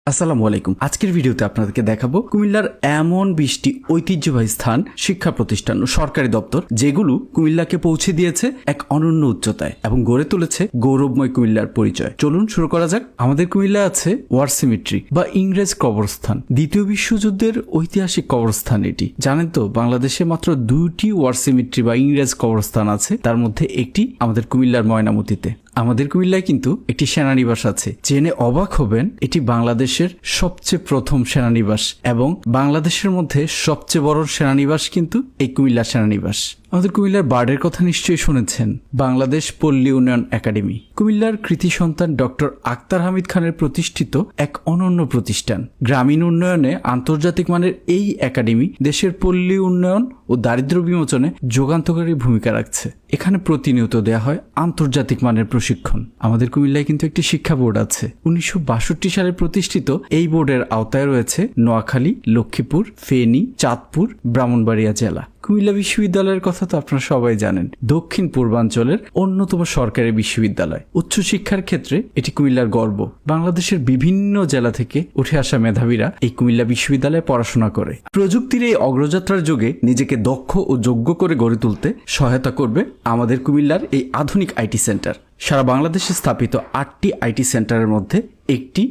আসসালামু আলাইকুম। আজকের ভিডিওতে আপনাদেরকে দেখাবো কুমিল্লার এমন 20টি ঐতিহ্যবাহী স্থান, শিক্ষা প্রতিষ্ঠান ও সরকারি দপ্তর যেগুলো কুমিল্লাকে পৌঁছে দিয়েছে এক অনন্য উচ্চতায় এবং গড়ে তুলেছে গৌরবময় কুমিল্লার পরিচয়। চলুন শুরু করা যাক। আমাদের কুমিল্লা আছে ওয়ার সিমেট্রি বা ইংরেজ কবরস্থান, দ্বিতীয় বিশ্বযুদ্ধের ঐতিহাসিক কবরস্থান। এটি জানেন তো, বাংলাদেশে মাত্র 2টি ওয়ার সিমেট্রি বা ইংরেজ কবরস্থান আছে, তার মধ্যে একটি আমাদের কুমিল্লার ময়নামতিতে। আমাদের কুমিল্লায় কিন্তু একটি সেনানিবাস আছে, জেনে অবাক হবেন এটি বাংলাদেশের সবচেয়ে প্রথম সেনানিবাস এবং বাংলাদেশের মধ্যে সবচেয়ে বড় সেনানিবাস কিন্তু এই কুমিল্লা সেনানিবাস। আমাদের কুমিল্লার বার্ডের কথা নিশ্চয়ই শুনেছেন, বাংলাদেশ পল্লী উন্নয়ন একাডেমি। কুমিল্লার কৃতি সন্তান ডক্টর আক্তার হামিদ খানের প্রতিষ্ঠিত এক অনন্য প্রতিষ্ঠান। গ্রামীণ উন্নয়নে আন্তর্জাতিক মানের এই একাডেমি দেশের পল্লী উন্নয়ন ও দারিদ্র্য বিমোচনে যুগান্তকারী ভূমিকা রাখছে। এখানে প্রতিনিয়ত দেয়া হয় আন্তর্জাতিক মানের প্রশিক্ষণ। আমাদের কুমিল্লায় কিন্তু একটি শিক্ষা বোর্ড আছে। 1962 সালে প্রতিষ্ঠিত এই বোর্ডের আওতায় রয়েছে নোয়াখালী, লক্ষ্মীপুর, ফেনী, চাঁদপুর, ব্রাহ্মণবাড়িয়া জেলা। কুমিল্লা বিশ্ববিদ্যালয়ের কথা তো আপনারা সবাই জানেন, দক্ষিণ পূর্বাঞ্চলের অন্যতম সরকারি বিশ্ববিদ্যালয়। উচ্চশিক্ষার ক্ষেত্রে এটি কুমিল্লার গর্ব। বাংলাদেশের বিভিন্ন জেলা থেকে উঠে আসা মেধাবীরা এই কুমিল্লা বিশ্ববিদ্যালয়ে পড়াশোনা করে। প্রযুক্তির এই অগ্রযাত্রার যুগে নিজেকে দক্ষ ও যোগ্য করে গড়ে তুলতে সহায়তা করবে আমাদের কুমিল্লার এই আধুনিক আইটি সেন্টার। সারা বাংলাদেশে স্থাপিত 8টি আইটি সেন্টারের মধ্যে একটি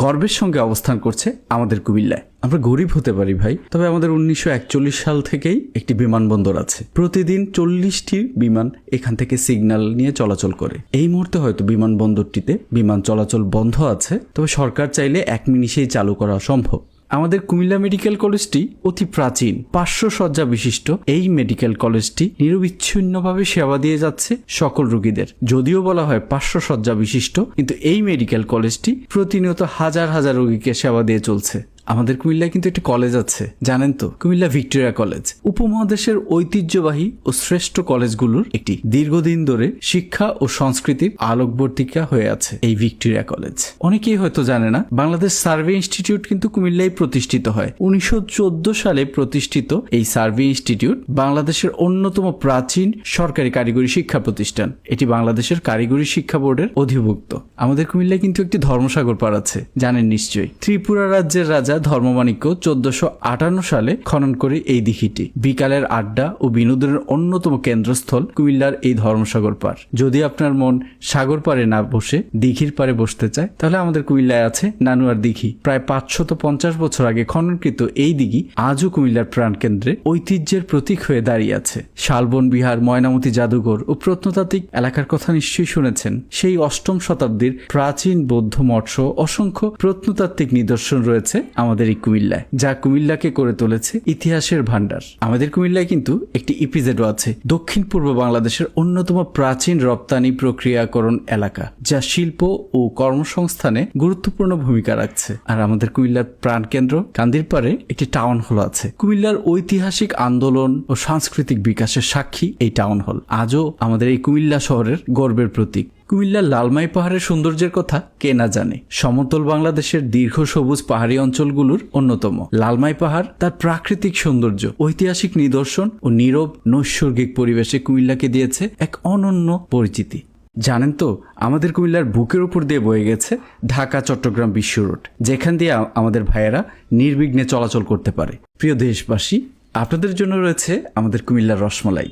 গর্বের সঙ্গে অবস্থান করছে আমাদের কুমিল্লায়। আমরা গরিব হতে পারি ভাই, তবে আমাদের 1941 সাল থেকেই একটি বিমানবন্দর আছে। প্রতিদিন 40টি বিমান এখান থেকে সিগন্যাল নিয়ে চলাচল করে। এই মুহূর্তে হয়তো বিমানবন্দরটিতে বিমান চলাচল বন্ধ আছে, তবে সরকার চাইলে 1 মিনিটেই চালু করা সম্ভব। আমাদের কুমিল্লা মেডিকেল কলেজটি অতি প্রাচীন, 500 শয্যা বিশিষ্ট এই মেডিকেল কলেজটি নিরবিচ্ছিন্নভাবে সেবা দিয়ে যাচ্ছে সকল রোগীদের। যদিও বলা হয় 500 শয্যা বিশিষ্ট, কিন্তু এই মেডিকেল কলেজটি প্রতিনিয়ত হাজার হাজার রোগীকে সেবা দিয়ে চলছে। আমাদের কুমিল্লায় কিন্তু একটি কলেজ আছে, জানেন তো, কুমিল্লা ভিক্টোরিয়া কলেজ। উপমহাদেশের ঐতিহ্যবাহী ও শ্রেষ্ঠ কলেজগুলোর একটি। দীর্ঘদিন ধরে শিক্ষা ও সংস্কৃতির আলোকবর্তিকা হয়ে আছে এই ভিক্টোরিয়া কলেজ। অনেকেই হয়তো জানে না, বাংলাদেশ সার্ভে ইনস্টিটিউট কিন্তু কুমিল্লায় প্রতিষ্ঠিত হয়। 1914 সালে প্রতিষ্ঠিত এই সার্ভে ইনস্টিটিউট বাংলাদেশের অন্যতম প্রাচীন সরকারি কারিগরি শিক্ষা প্রতিষ্ঠান। এটি বাংলাদেশের কারিগরি শিক্ষা বোর্ডের অধিভুক্ত। আমাদের কুমিল্লায় কিন্তু একটি ধর্মসাগর পাড় আছে, জানেন নিশ্চয়ই। ত্রিপুরা রাজ্যের রাজা ধর্মমাণিক্য 1458 সালে খনন করে এই দিঘিটি। বিকালের আড্ডা ও বিনোদনের অন্যতম কেন্দ্রস্থল কুমিল্লার এই ধর্মসাগর পাড়। যদি আপনার মন সাগর পাড়ে না বসে দিঘির পাড়ে বসতে চায়, তাহলে আমাদের কুমিল্লায় আছে নানুয়ার দিঘি। প্রায় 550 বছর আগে খননকৃত এই দিঘি আজও কুমিল্লার প্রাণকেন্দ্রে ঐতিহ্যের প্রতীক হয়ে দাঁড়িয়ে আছে। শালবন বিহার, ময়নামতি জাদুঘর ও প্রত্নতাত্ত্বিক এলাকার কথা নিশ্চয়ই শুনেছেন। সেই 8ম শতাব্দীর প্রাচীন বৌদ্ধ মঠ সহ অসংখ্য প্রত্নতাত্ত্বিক নিদর্শন রয়েছে আমাদের এই কুমিল্লায়, যা কুমিল্লাকে করে তুলেছে ইতিহাসের ভান্ডার। আমাদের কুমিল্লায় কিন্তু একটি ইপিজেডও আছে, দক্ষিণ পূর্ব বাংলাদেশের অন্যতম প্রাচীন রপ্তানি প্রক্রিয়াকরণ এলাকা, যা শিল্প ও কর্মসংস্থানে গুরুত্বপূর্ণ ভূমিকা রাখছে। আর আমাদের কুমিল্লার প্রাণকেন্দ্র কান্দিরপাড়ে একটি টাউন হল আছে। কুমিল্লার ঐতিহাসিক আন্দোলন ও সাংস্কৃতিক বিকাশের সাক্ষী এই টাউন হল আজও আমাদের এই কুমিল্লা শহরের গর্বের প্রতীক। কুমিল্লার লালমাই পাহাড়ের সৌন্দর্যের কথা কে না জানে। সমতল বাংলাদেশের দীর্ঘ সবুজ পাহাড়ি অঞ্চলগুলোর অন্যতম লালমাই পাহাড় তার প্রাকৃতিক সৌন্দর্য, ঐতিহাসিক নিদর্শন ও নীরব নৈসর্গিক পরিবেশে কুমিল্লাকে দিয়েছে এক অনন্য পরিচিতি। জানেন তো, আমাদের কুমিল্লার বুকের উপর দিয়ে বয়ে গেছে ঢাকা চট্টগ্রাম বিশ্ব রোড, যেখান দিয়ে আমাদের ভাইয়েরা নির্বিঘ্নে চলাচল করতে পারে। প্রিয় দেশবাসী, আপনাদের জন্য রয়েছে আমাদের কুমিল্লার রসমলাই।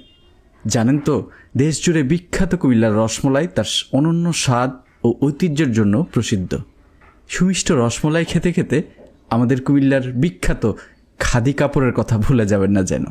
জানেন তো, দেশ জুড়ে বিখ্যাত কুমিল্লার রসমলাই তার অনন্য স্বাদ ও ঐতিহ্যের জন্য প্রসিদ্ধ। সুমিষ্ট রসমলাই খেতে খেতে আমাদের কুমিল্লার বিখ্যাত খাদি কাপড়ের কথা ভুলে যাবেন না যেন।